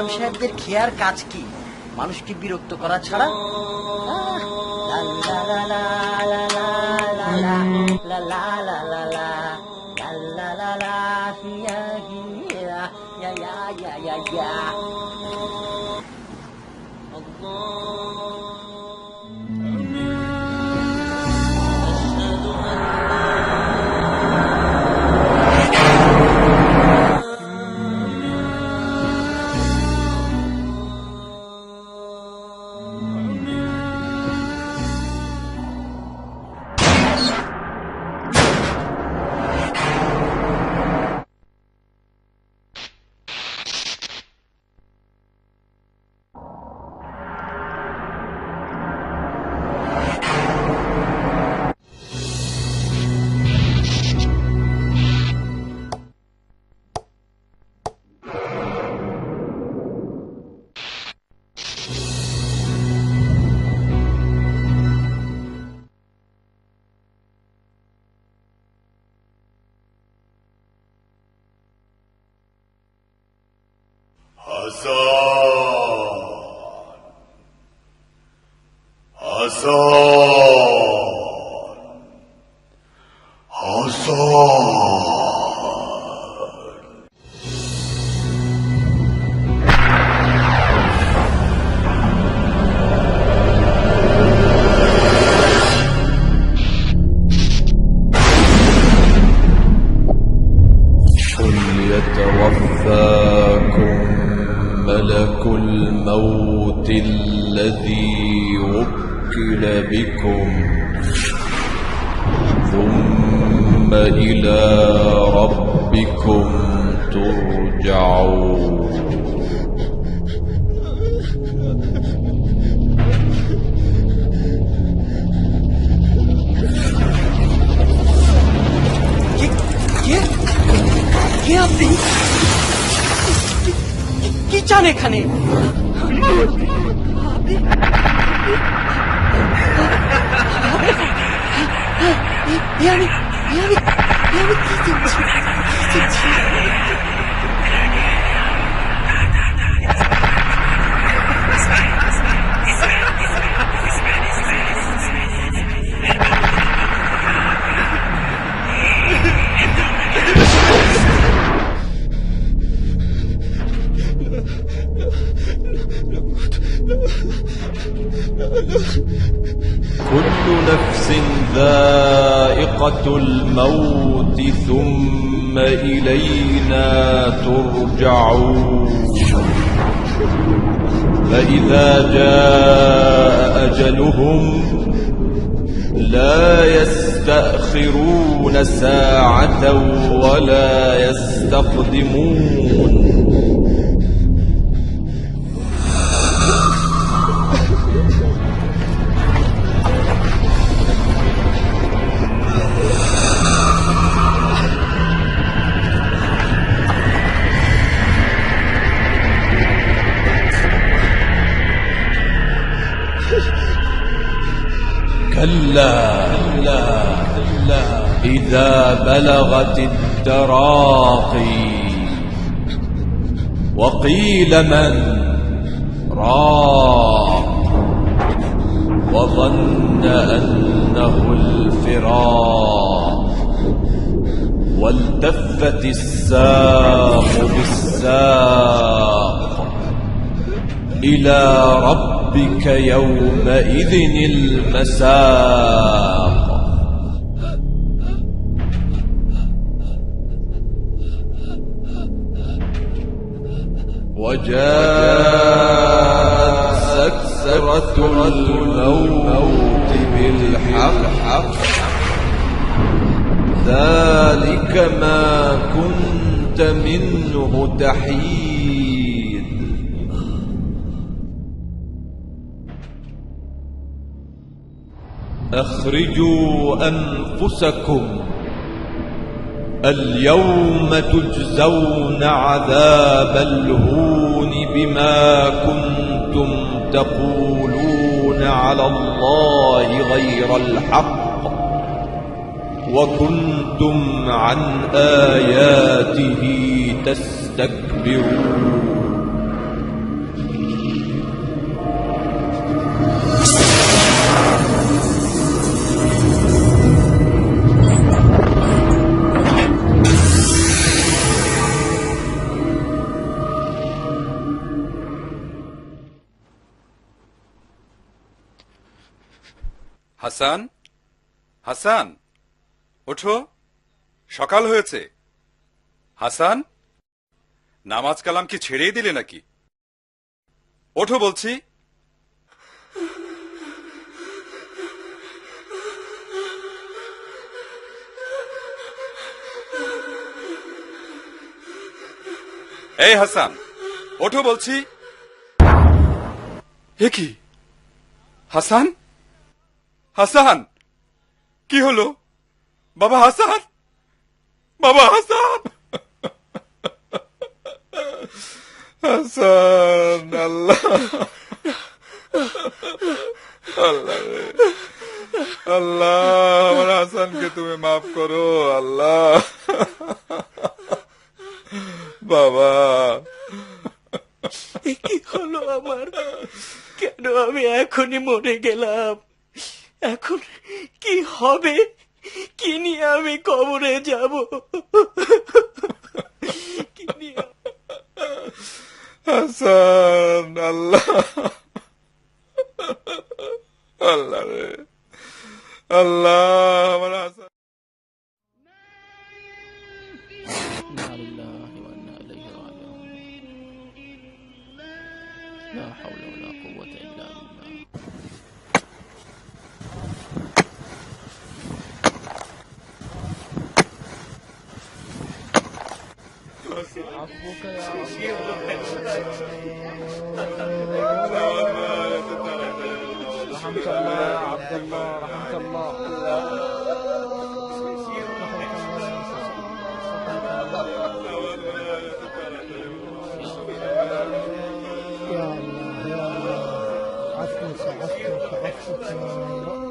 ইমাম সাহেবদের খেয়ার কাজ কি? মানুষকে বিরক্ত করা ছাড়া। يتوفاكم ملك الموت الذي وكل بكم ثم إلى ربكم ترجعون. কে আপনি? কি চান এখানে? كل نفس ذائقة الموت ثم إلينا ترجعون. فإذا جاء أجلهم لا يستأخرون ساعة ولا يستقدمون. كلا إذا بلغت التراقي وقيل من راق وظن أنه الفراق والتفت الساق بالساق إلى ربك يومئذ المساق. وجاءت سكرة الموت بالحق ذلك ما كنت منه تحيد. أخرجوا أنفسكم اليوم تجزون عذاب الهون بما كنتم تقولون على الله غير الحق وكنتم عن آياته تستكبرون. হাসান, হাসান, ওঠো, সকাল হয়েছে। হাসান, নামাজ কালাম কি ছেড়েই দিলে নাকি? ওঠো বলছি। এই হাসান, ওঠো বলছি। এ কি হাসান? হাসান, কি হলো? বাবা হাসান, বাবা হাসান, হাসান, আল্লাহ, আল্লাহ রে, আল্লাহ, আমার হাসানকে তুমি মাফ করো আল্লাহ। বাবা, কি হলো আমার? কেন আমি এখনই মরে গেলাম? এখন কি হবে? কি নিয়ে আমি কবরে যাব? কি নিয়ে? হাসান, আল্লাহ, আল্লাহ রে, আল্লাহ, আমার হাসান। لا حول ولا قوة إلا بالله. عفوك يا رحمك الله يا عبد الله، رحمك الله. يا الله يا الله، عفوك عفوك عفوك يا رب.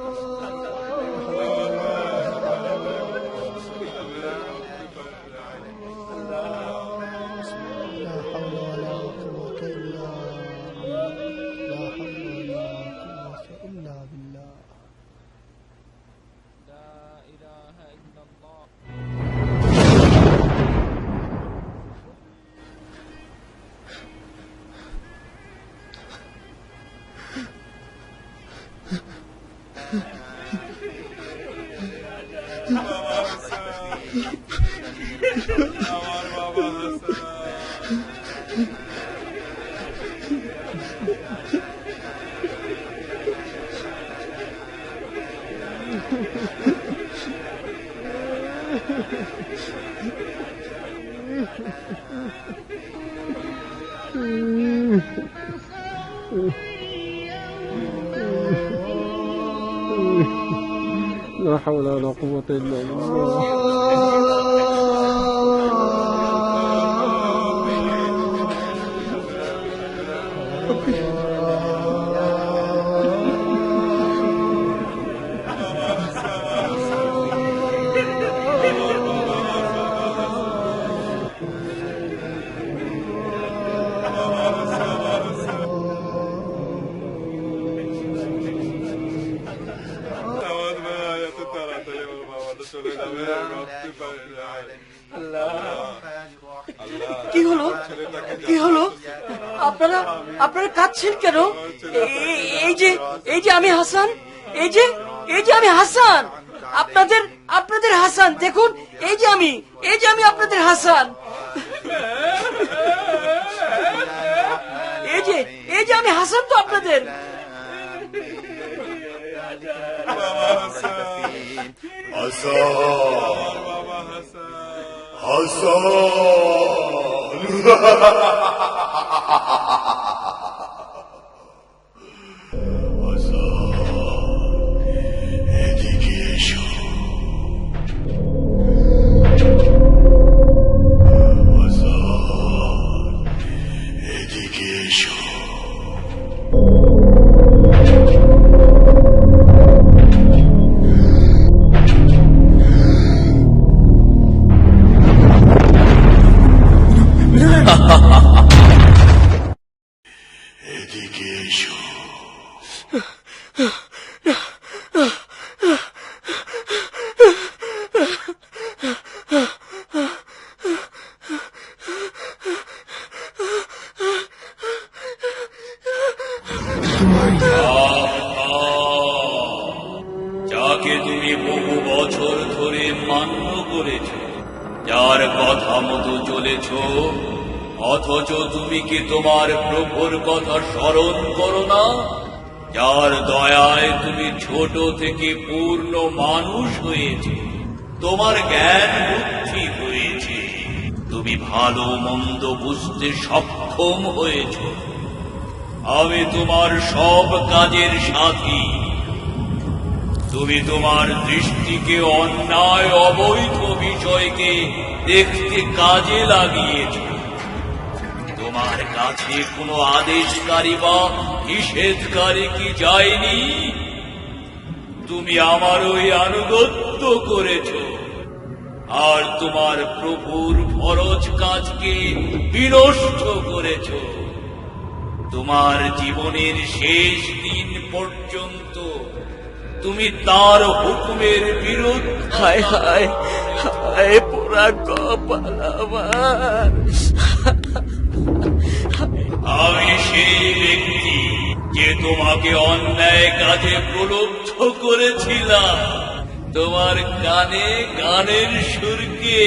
لا حول ولا قوة إلا بالله، لا حول ولا قوة إلا بالله. لا إله إلا الله. আমার বাবা হাসান, لا حول ولا قوة إلا بالله. আমার ভাই এত তাড়াতাড়ি আমার বাবাটা চলে যাবে, ভাবতে পারি নাই। কি হলো? কি হলো? আপনারা আপনারা কাঁদছেন কেন? এই যে আমি হাসান, এই যে আমি হাসান, আপনাদের হাসান। দেখুন, এই যে আমি আপনাদের হাসান। এই যে আমি হাসান তো আপনাদের। বহু বছর ধরে মান্য করেছ, যার কথা মতো চলেছ, অথচ তুমি কি তোমার প্রভুর কথা স্মরণ করো না? যার দয়ায় তুমি ছোট থেকে পূর্ণ মানুষ হয়েছে, তোমার জ্ঞান বুদ্ধি হয়েছে, তুমি ভালো মন্দ বুঝতে সক্ষম হয়েছ। আমি তোমার সব কাজের সাথী। তুমি তোমার দৃষ্টিকে অন্যায় অবৈধ বিষয়কে দেখতে কাজে লাগিয়েছ। তোমার কাছে কোনো আদেশকারী বা নিষেধকারী কি যায়নি? তুমি আমার ওই আনুগত্য করেছ, আর তোমার প্রভুর ফরজ কাজকে বিনষ্ট করেছ। তোমার জীবনের শেষ দিন পর্যন্ত তুমি তার হুকুমের বিরুদ্ধে। হায় হায় হায়, পোড়া কপাল আমার। আমি সেই ব্যক্তি যে তোমাকে অন্যায় কাজে প্রলুব্ধ করেছিলাম। তোমার কানে গানের সুরকে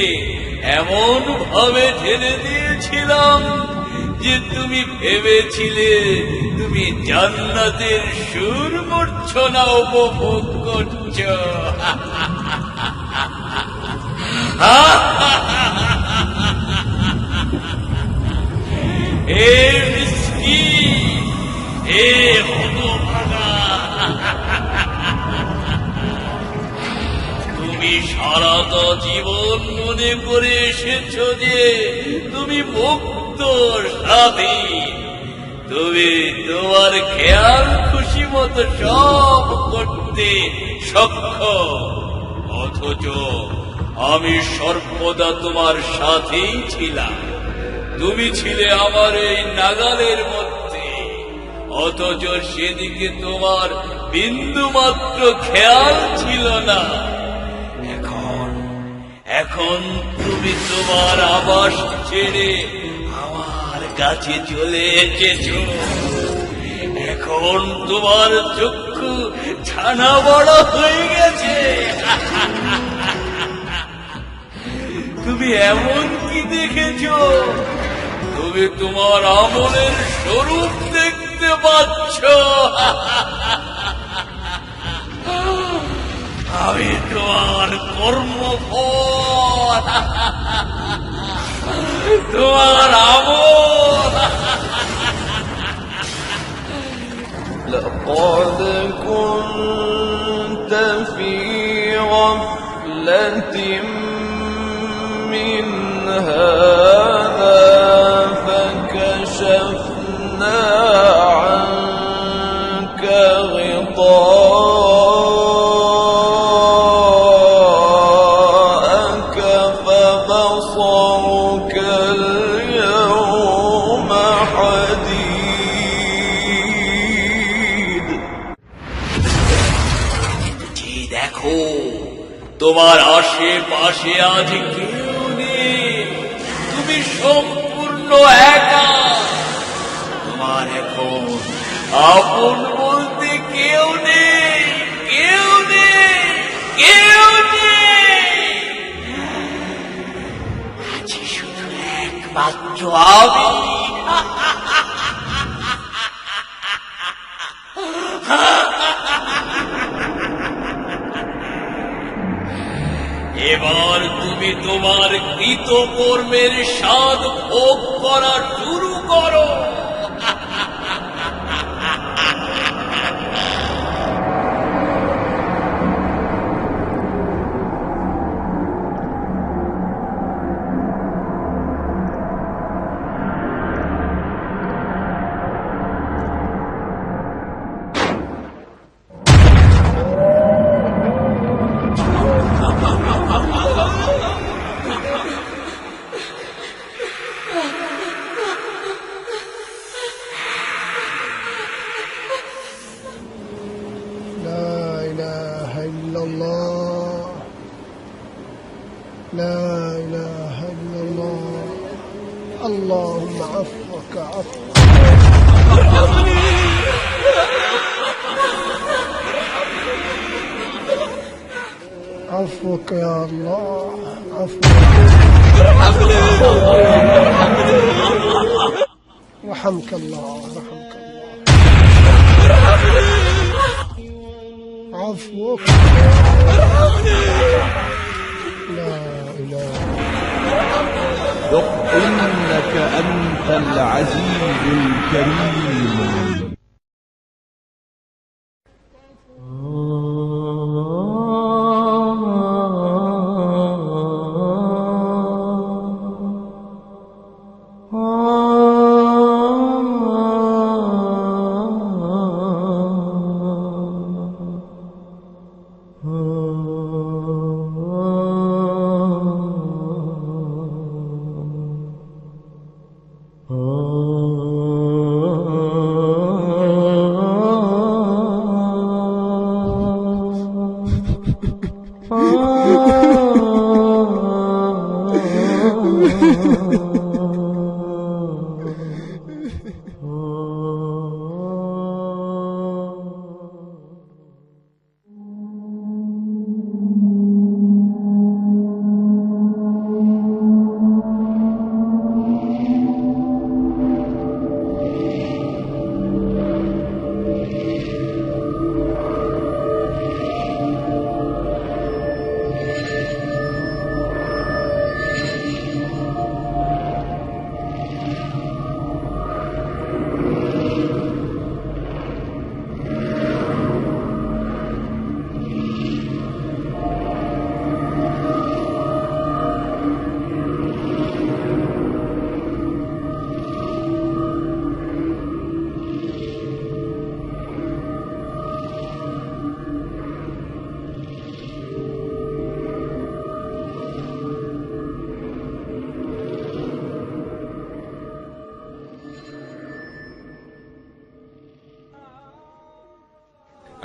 এমন ভাবে ঢেলে দিয়েছিলাম যে তুমি ভেবেছিলে তুমি জান্নাতের সুর মূর্ছনা উপভোগ করছ। হে মিসকিন, হে হতভাগা, তুমি সারাটা জীবন মনে করে এসেছ যে তুমি মুক্ত স্বাধীন। তুমি তোমার খেয়াল খুশি মতো সব করতে সক্ষম, অথচ আমি সর্বদা তোমার সাথেই ছিলাম। তুমি ছিলে আমার এই নাগালের মধ্যে, অথচ সেদিকে তোমার বিন্দু মাত্র খেয়াল ছিল না। এখন তুমি তোমার আবাস ছেড়ে আমার কাছে চলে এসেছ। এখন তোমার চক্ষু ছানা বড় হয়ে গেছে। তুমি এমন কি দেখেছ? তুমি তোমার আমলের স্বরূপ দেখতে পাচ্ছ। আমি তোমার কর্মফল, তোমার আমল। لقد كنت في غفلة من هذا فكشفنا عنك غطاءك فبصرك اليوم حديد। জি দেখো, তোমার আশেপাশে আজ কেউ নেই। তুমি সম্পূর্ণ একা। তোমার এখন আপন বলতে কেউ নেই, কেউ নেই, কেউ নেই। আজ শুধু একমাত্র আমি। এবার তুমি তোমার কৃতকর্মের স্বাদ ভোগ করা শুরু করো। لا إله إلا الله لا إله إلا الله اللهم عفوك عفو عفوك يا الله عفوك رحمك الله رحمك الله عفوك لا إله ذق إنك أنت العزيز الكريم.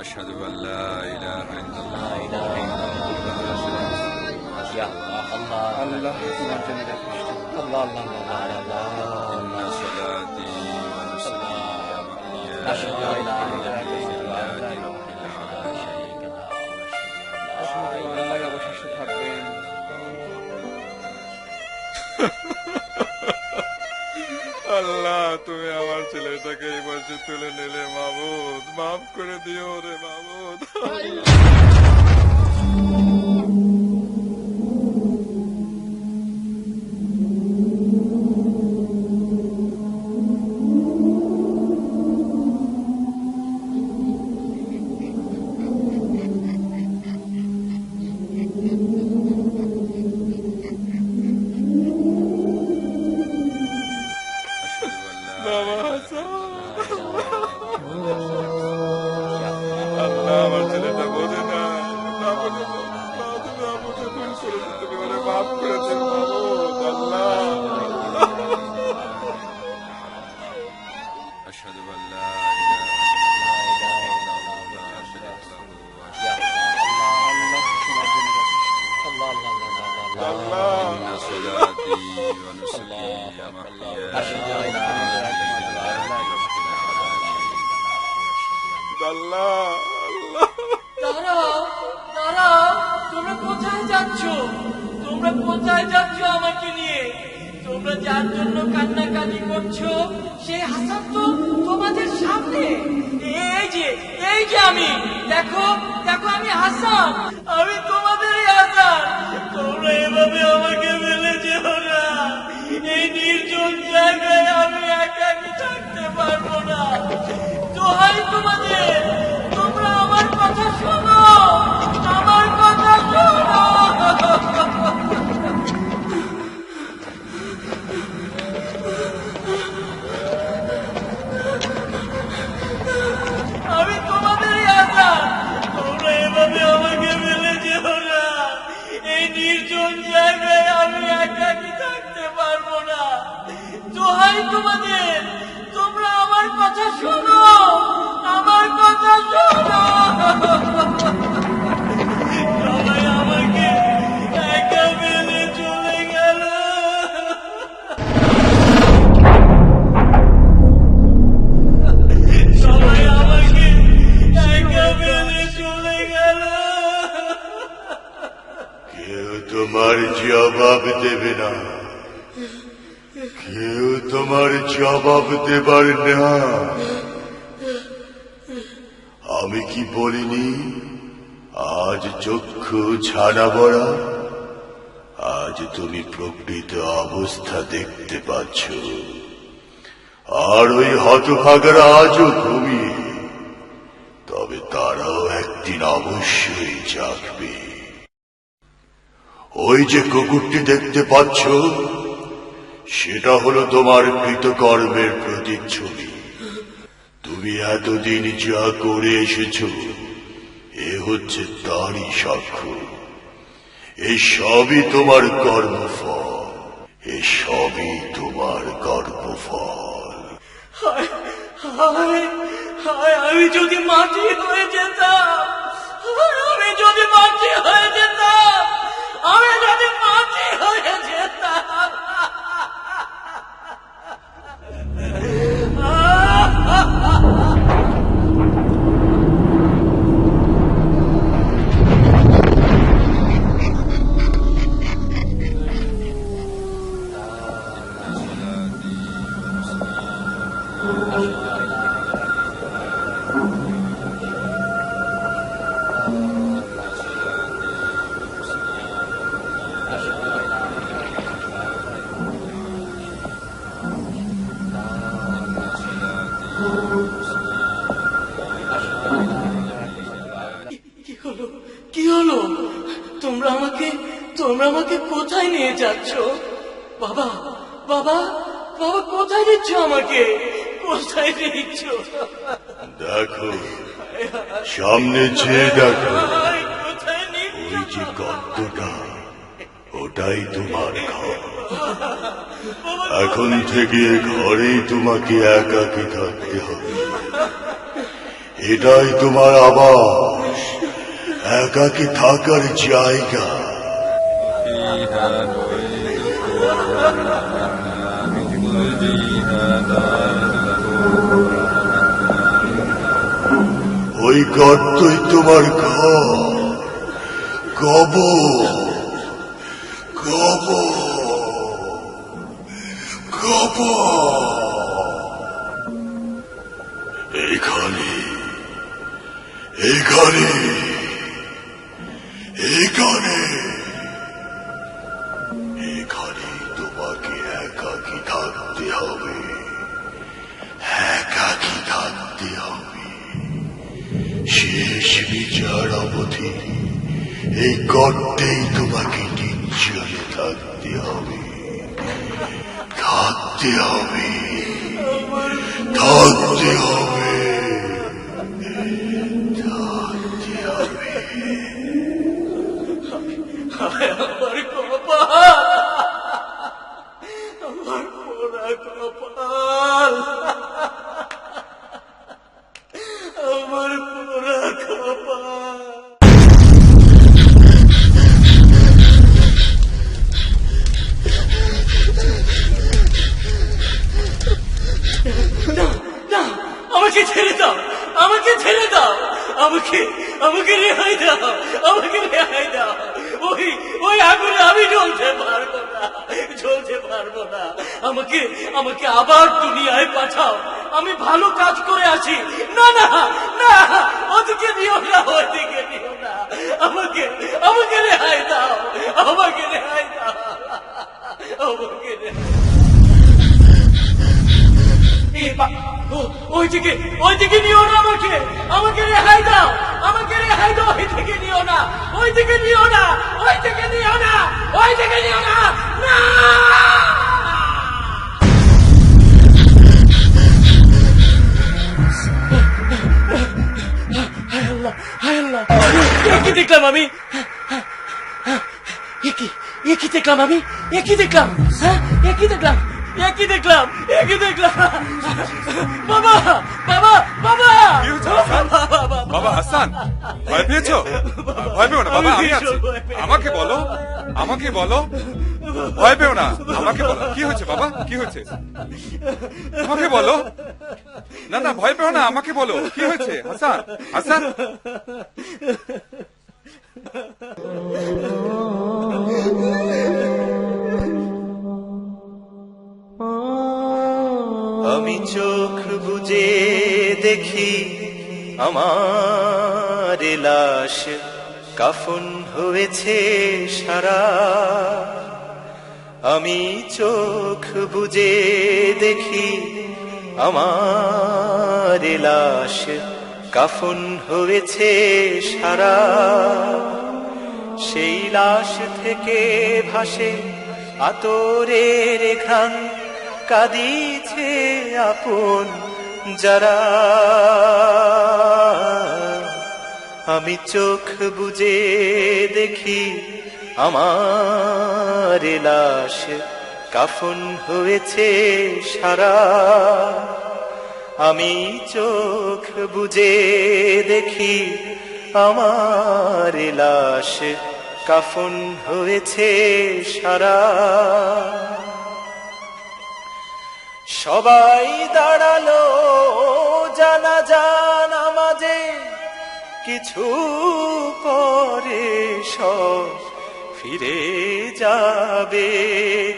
أشهد أن لا إله إلا الله يا الله الله الله الله إن صلاتي ونسكي ومحياي أشهد أن لا إله إلا الله অবশেষে থাকবেন। আল্লাহ, তুমি আমার ছেলেটাকে এই বয়সে তুলে নিলে মাবুদ, মাফ করে দিও রে মাবুদ। বাবা হাসান, আল্লাহ আমার ছেলেটা বোঝে না, না বোঝে না, তুমি আমাকে ভুল করেছো, তুমি ওরে মাফ করে দিও মাবুদ। আল্লাহ أشهد أن لا إله إلا الله لا شريك له إن صلاتي ونسكي ومحياي আল্লাহ আল্লাহ দাঁড়াও দাঁড়াও, তোমরা কোথায় যাচ্ছ? তোমরা কোথায় যাচ্ছ আমাকে নিয়ে? তোমরা যার জন্য কান্নাকাটি করছো সেই হাসান তো তোমাদের সামনে। এই যে আমি, দেখো দেখো, আমি হাসান, আমি তোমাদেরই হাসান। তোমরা এভাবে আমাকে ফেলে যেও না, এই নির্জন জায়গায় আমি একাকি থাকতে পারবো না। দোহাই তোমাদের, তোমরা আমার কথা শোনো, আমার কথা শোনো। আমি তোমাদেরই হাসান, তোমরা এভাবে আমাকে ফেলে যেও না, এই নির্জন জায়গায় আমি একাকি থাকতে পারবো না। দোহাই তোমাদের, তোমরা আমার কথা শোনো। তোমার জবাব দেবে না, কেউ তোমার জবাব দেবার না। আমি কি বলিনি আজ চক্ষু ছানা বড়া? আজ তুমি প্রকৃত অবস্থা দেখতে পাচ্ছ, আর ওই হতভাগারা আজও ঘুমিয়ে, তবে তারাও একদিন অবশ্যই জাগবে। ওই যে কুকুরটি দেখতে পাচ্ছ, সেটা হলো তোমার কৃতকর্মের প্রতিচ্ছবি। তুমি এতদিন যা করে এসেছ, এ হচ্ছে তারই সাক্ষ্য। এই সবই তোমার কর্মফল, এ সবই তোমার কর্মফল। হায় হায় হায়, আমি যদি মাটি হয়ে যেতাম, আমি যদি মাটি হয়ে যেতাম, আমি যদি মাটি হয়ে যেতাম। কি হলো? তোমরা আমাকে কোথায় নিয়ে যাচ্ছ? বাবা বাবা বাবা, কোথায় নিচ্ছ আমাকে? কোথায় নিচ্ছ? দেখো, সামনে চেয়ে দেখো, কোথায় নিচ্ছ? ওই যে গর্তটা, ওটাই তোমার ঘর। এখন থেকে ঘরেই তোমাকে একাকী থাকতে হবে। এটাই তোমার আবাস, একাকী থাকার জায়গা। ওই গর্তই তোমার ঘর, কবর, কবর, কবর। এখানে এখানে এখানে এখানে তোমাকে একাকী থাকতে হবে, একাকী থাকতে হবে। শেষ বিচার অবধি এই গর্তেই তোমাকে নিশ্চয় থাকতে হবে, থাকতে হবে, থাকতে হবে, থাকতে হবে। আমার কপাল, আমার পোড়া কপাল, আমার পোড়া কপাল। না না, আমাকে ছেড়ে দাও, আমাকে ছেড়ে দাও, আমাকে আমাকে রেহাই দাও, আমাকে রেহাই দাও। ওই আগুনে আমি জ্বলতে পারবো না, জ্বলতে পারবো না। আমাকে আমাকে আবার দুনিয়ায় পাঠাও, আমি ভালো কাজ করে আছি। না না না, ওদিকে নিও না, ওদিকে নিও না, আমাকে আমাকে রেহাই দাও, আমাকে রেহাই দাও, আমাকে রেহাই। ওইদিকে নিও না, আমাকে রেহাই দাও, আমাকে রেহাই দাও। ওইদিকে নিও না, ওইদিকে নিও না, ওইদিকে নিও না, ওইদিকে নিও না, না। হায় আল্লাহ, হায় আল্লাহ, কি দেখলাম আমি? একই দেখলাম আমি, একই দেখলাম, হ্যাঁ একই দেখলাম, একই দেখলাম, একই দেখলাম। বাবা বাবা বাবা, কি হয়েছে হাসান? বাবা হাসান, ভয় পেয়েছো? ভয় পেও না বাবা, আমি আছি। আমাকে বলো, আমাকে বলো, ভয় পেও না, আমাকে বলো কি হয়েছে বাবা, কি হয়েছে আমাকে বলো। না না, ভয় পেও না, আমাকে বলো কি হয়েছে। হাসান, হাসান। বুঝে দেখি আমার লাশ কাফন হয়েছে সারা। আমি চোখ বুজে দেখি আমার লাশ কাফন হয়েছে সারা। সেই লাশ থেকে ভাসে আতরের ঘ্রাণ, কাঁদিছে আপন যারা। আমি চোখ বুজে দেখি আমার লাশ কাফন হয়েছে সারা। আমি চোখ বুজে দেখি আমার লাশ কাফন হয়েছে সারা। সবাই দাঁড়ালো জানাজা নামাজে, কিছু পরে সব ফিরে যাবে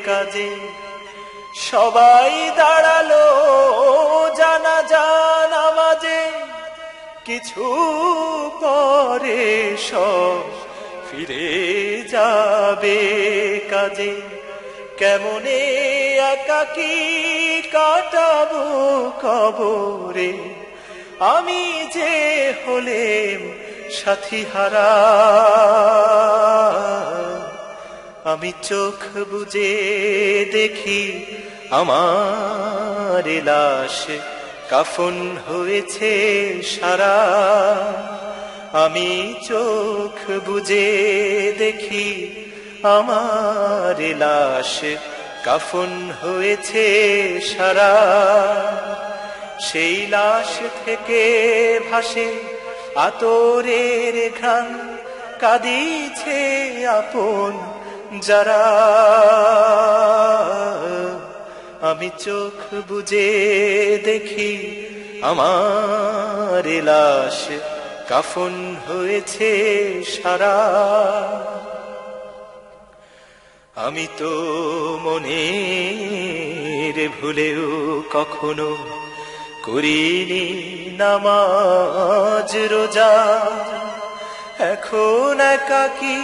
কাজে। সবাই দাঁড়ালো জানাজা নামাজে, কিছু পরে সব ফিরে যাবে কাজে। কেমনে একাকী কাটাবো কবরে, আমি যে হলেম সাথী হারা। আমি চোখ বুজে দেখি আমার লাশ কাফন হয়েছে সারা। আমি চোখ বুজে দেখি আমার লাশ কাফন হয়েছে সারা। সেই লাশ থেকে ভাসে আতরের ঘ্রাণ, কাঁদিছে আপন যারা। আমি চোখ বুজে দেখি আমার লাশ কাফন হয়েছে সারা। আমি তো মনের ভুলেও কখনো করিনি নামাজ রোজা। এখন একাকী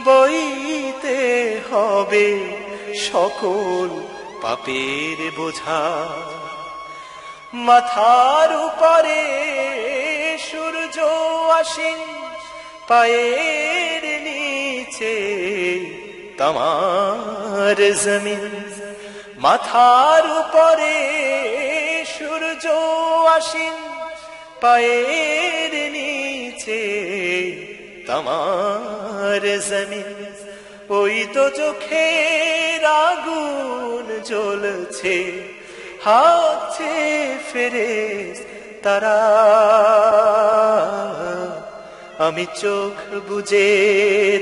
বইতে হবে সকল পাপের বোঝা। মাথার উপরে সূর্য আসেন, পায়ের নিচে তামার জমিন। মাথার উপরে সূর্য আসেন, পায়ের নিচে তামার জমিন। ওই তো চোখের আগুন জ্বলছে, হাতছে ফেরেশতারা। আমি চোখ বুজে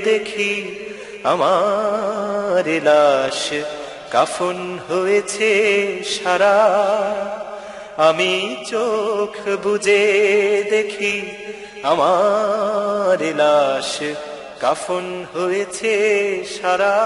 দেখি আমার লাশ কাফন হয়েছে সারা। আমি চোখ বুজে দেখি আমার লাশ কাফন হয়েছে সারা।